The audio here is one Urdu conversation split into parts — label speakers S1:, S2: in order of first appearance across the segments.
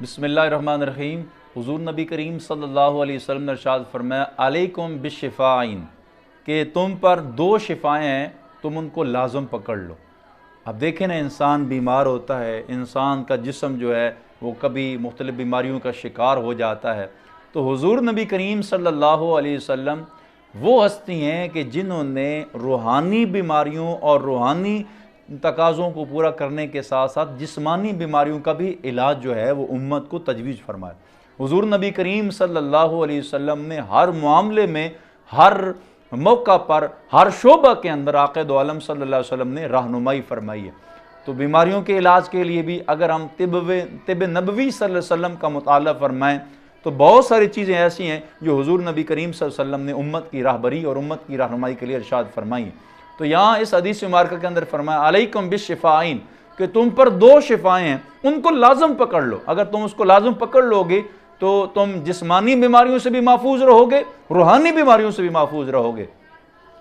S1: بسم اللہ الرحمن الرحیم۔ حضور نبی کریم صلی اللہ علیہ وسلم نے ارشاد فرمایا علیکم بالشفاعین، کہ تم پر دو شفائیں ہیں، تم ان کو لازم پکڑ لو۔ اب دیکھیں نا، انسان بیمار ہوتا ہے، انسان کا جسم جو ہے وہ کبھی مختلف بیماریوں کا شکار ہو جاتا ہے، تو حضور نبی کریم صلی اللہ علیہ وسلم وہ ہستی ہیں کہ جنہوں نے روحانی بیماریوں اور روحانی تقاضوں کو پورا کرنے کے ساتھ ساتھ جسمانی بیماریوں کا بھی علاج جو ہے وہ امت کو تجویز فرمایا۔ حضور نبی کریم صلی اللہ علیہ وسلم نے ہر معاملے میں، ہر موقع پر، ہر شعبہ کے اندر آقا دو عالم صلی اللہ علیہ وسلم نے رہنمائی فرمائی ہے۔ تو بیماریوں کے علاج کے لیے بھی اگر ہم طب نبوی صلی اللہ علیہ وسلم کا مطالعہ فرمائیں تو بہت ساری چیزیں ایسی ہیں جو حضور نبی کریم صلی اللہ علیہ وسلم نے امت کی راہبری اور امت کی رہنمائی کے لیے ارشاد فرمائی ہیں۔ تو یہاں اس حدیث مبارکہ کے اندر فرمایا علیکم بالشفاعین، کہ تم پر دو شفائیں ہیں، ان کو لازم پکڑ لو۔ اگر تم اس کو لازم پکڑ لو گے تو تم جسمانی بیماریوں سے بھی محفوظ رہو گے، روحانی بیماریوں سے بھی محفوظ رہو گے۔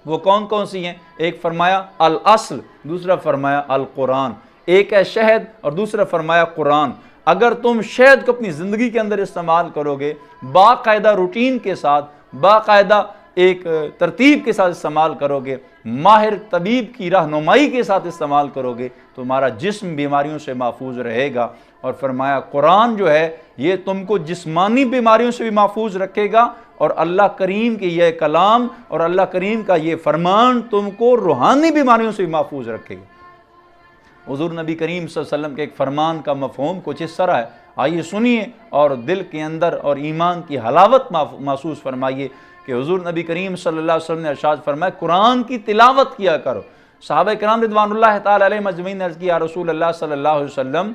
S1: وہ کون کون سی ہیں؟ ایک فرمایا الاصل، دوسرا فرمایا القرآن۔ ایک ہے شہد اور دوسرا فرمایا قرآن۔ اگر تم شہد کو اپنی زندگی کے اندر استعمال کرو گے، باقاعدہ روٹین کے ساتھ، باقاعدہ ایک ترتیب کے ساتھ استعمال کرو گے، ماہر طبیب کی رہنمائی کے ساتھ استعمال کرو گے، تو تمہارا جسم بیماریوں سے محفوظ رہے گا۔ اور فرمایا قرآن جو ہے یہ تم کو جسمانی بیماریوں سے بھی محفوظ رکھے گا، اور اللہ کریم کی یہ کلام اور اللہ کریم کا یہ فرمان تم کو روحانی بیماریوں سے بھی محفوظ رکھے گا۔ حضور نبی کریم صلی اللہ علیہ وسلم کے ایک فرمان کا مفہوم کچھ اس طرح ہے، آئیے سنیے اور دل کے اندر اور ایمان کی حلاوت محسوس فرمائیے کہ حضور نبی کریم صلی اللہ علیہ وسلم نے ارشاد فرمایا قرآن کی تلاوت کیا کرو۔ صحابہ کرام رضوان اللہ تعالی علیہم اجمعین نے عرض کیا، یا رسول اللہ صلی اللہ علیہ وسلم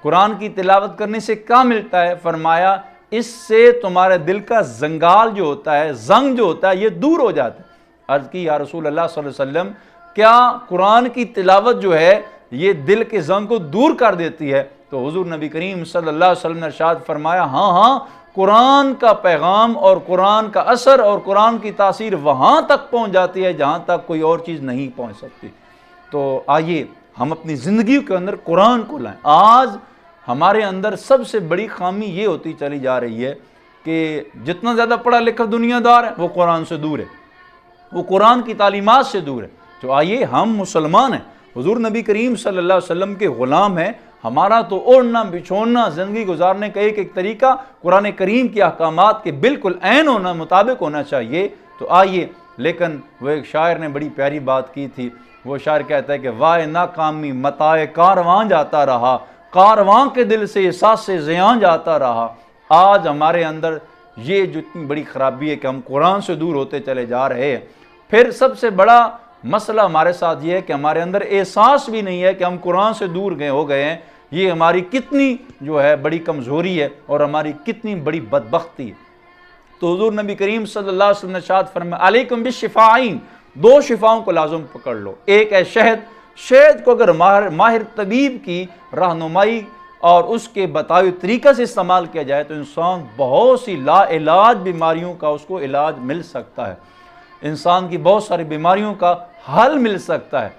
S1: قرآن کی تلاوت کرنے سے کیا ملتا ہے؟ فرمایا اس سے تمہارے دل کا زنگال جو ہوتا ہے، زنگ جو ہوتا ہے، یہ دور ہو جاتا ہے۔ عرض کی، یا رسول اللہ صلی اللہ علیہ وسلم کیا قرآن کی تلاوت جو ہے یہ دل کے زنگ کو دور کر دیتی ہے؟ تو حضور نبی کریم صلی اللہ علیہ وسلم نے ارشاد فرمایا ہاں، قرآن کا پیغام اور قرآن کا اثر اور قرآن کی تاثیر وہاں تک پہنچ جاتی ہے جہاں تک کوئی اور چیز نہیں پہنچ سکتی۔ تو آئیے ہم اپنی زندگی کے اندر قرآن کو لائیں۔ آج ہمارے اندر سب سے بڑی خامی یہ ہوتی چلی جا رہی ہے کہ جتنا زیادہ پڑھا لکھا دنیا دار ہے وہ قرآن سے دور ہے، وہ قرآن کی تعلیمات سے دور ہے۔ تو آئیے ہم مسلمان ہیں، حضور نبی کریم صلی اللہ علیہ وسلم کے غلام ہیں، ہمارا تو اوڑھنا بچھوڑنا زندگی گزارنے کا ایک طریقہ قرآن کریم کے احکامات کے بالکل عین ہونا، مطابق ہونا چاہیے۔ تو آئیے، لیکن وہ ایک شاعر نے بڑی پیاری بات کی تھی، وہ شاعر کہتا ہے کہ وائے ناکامی متاع کارواں جاتا رہا، کارواں کے دل سے احساس سے زیاں جاتا رہا۔ آج ہمارے اندر یہ جو اتنی بڑی خرابی ہے کہ ہم قرآن سے دور ہوتے چلے جا رہے ہیں۔ پھر سب سے بڑا مسئلہ ہمارے ساتھ یہ ہے کہ ہمارے اندر احساس بھی نہیں ہے کہ ہم قرآن سے دور ہو گئے ہیں۔ یہ ہماری کتنی جو ہے بڑی کمزوری ہے اور ہماری کتنی بڑی بدبختی ہے۔ تو حضور نبی کریم صلی اللہ علیہ وسلم نے ارشاد فرمایا علیکم بالشفاعین، دو شفاؤں کو لازم پکڑ لو۔ ایک ہے شہد، شہد کو اگر ماہر طبیب کی رہنمائی اور اس کے بتائے طریقہ سے استعمال کیا جائے تو انسان بہت سی لا علاج بیماریوں کا اس کو علاج مل سکتا ہے، انسان کی بہت ساری بیماریوں کا حل مل سکتا ہے۔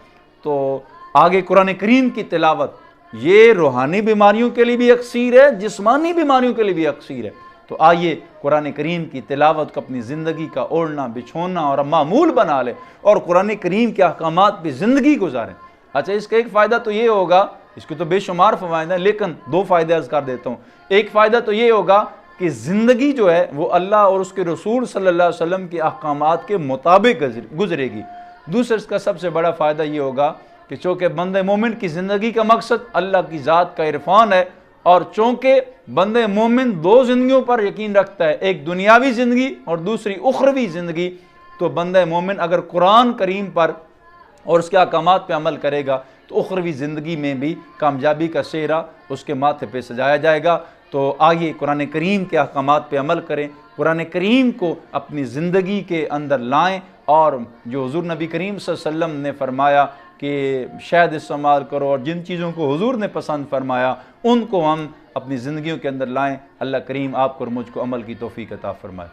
S1: تو آگے قرآن کریم کی تلاوت یہ روحانی بیماریوں کے لیے بھی اکسیر ہے، جسمانی بیماریوں کے لیے بھی اکسیر ہے۔ تو آئیے قرآن کریم کی تلاوت کو اپنی زندگی کا اوڑھنا بچھونا اور معمول بنا لیں اور قرآن کریم کے احکامات پہ زندگی گزاریں۔ اچھا، اس کا ایک فائدہ تو یہ ہوگا، اس کے تو بے شمار فوائد ہیں، لیکن دو فائدے عرض کر دیتا ہوں۔ ایک فائدہ تو یہ ہوگا کہ زندگی جو ہے وہ اللہ اور اس کے رسول صلی اللہ علیہ وسلم کے احکامات کے مطابق گزرے گی۔ دوسرا اس کا سب سے بڑا فائدہ یہ ہوگا کہ چونکہ بندہ مومن کی زندگی کا مقصد اللہ کی ذات کا عرفان ہے، اور چونکہ بندہ مومن دو زندگیوں پر یقین رکھتا ہے، ایک دنیاوی زندگی اور دوسری اخروی زندگی، تو بندہ مومن اگر قرآن کریم پر اور اس کے احکامات پہ عمل کرے گا تو اخروی زندگی میں بھی کامیابی کا سہرا اس کے ماتھے پہ سجایا جائے گا۔ تو آئیے قرآن کریم کے احکامات پہ عمل کریں، قرآن کریم کو اپنی زندگی کے اندر لائیں، اور جو حضور نبی کریم صلی اللہ علیہ وسلم نے فرمایا کہ شہد استعمال کرو اور جن چیزوں کو حضور نے پسند فرمایا ان کو ہم اپنی زندگیوں کے اندر لائیں۔ اللہ کریم آپ کو اور مجھ کو عمل کی توفیق عطا فرمائے۔